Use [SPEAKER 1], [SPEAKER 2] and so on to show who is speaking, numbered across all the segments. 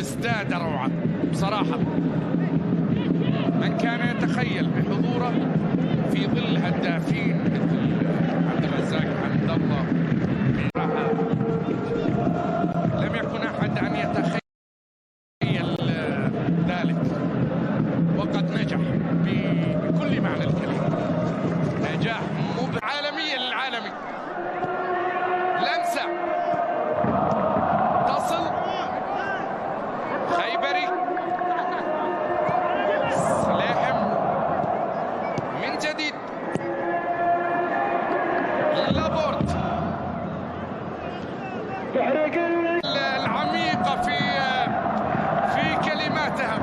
[SPEAKER 1] ازداد روعة بصراحة. من كان يتخيل بحضوره في ظل هدافين مثل عبد الرزاق حمد الله، لم يكن أحد أن يتخيل ذلك، وقد نجح بكل معنى الكلمة. نجاح عالمي للعالمي. لمسة تصل، خيبري، سلاحم من جديد، لابورت العميقة في كلماتها.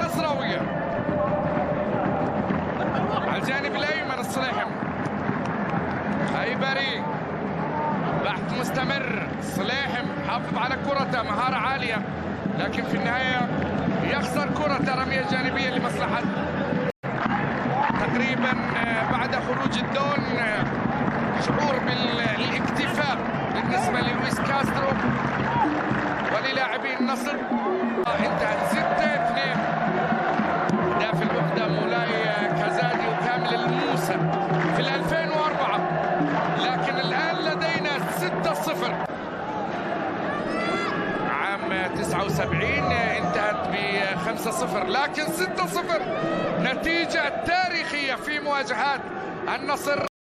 [SPEAKER 1] نصراوية على الجانب الأيمن، السلاحم، خيبري، بحث مستمر، سلاحم حافظ على كرته، مهارة عالية، لكن في النهاية يخسر كرة رمية جانبية لمصلحة. تقريبا بعد خروج الدون شعور بالاكتفاء بالنسبة للويس كاسترو وللاعبين النصر. انتهت 6-2. هداف الوحدة مولاي كازادي وكامل الموسى في 2004، لكن الآن لدينا 6-0. عام 79 انتهت ب5-0، لكن 6-0 نتيجة تاريخية في مواجهات النصر.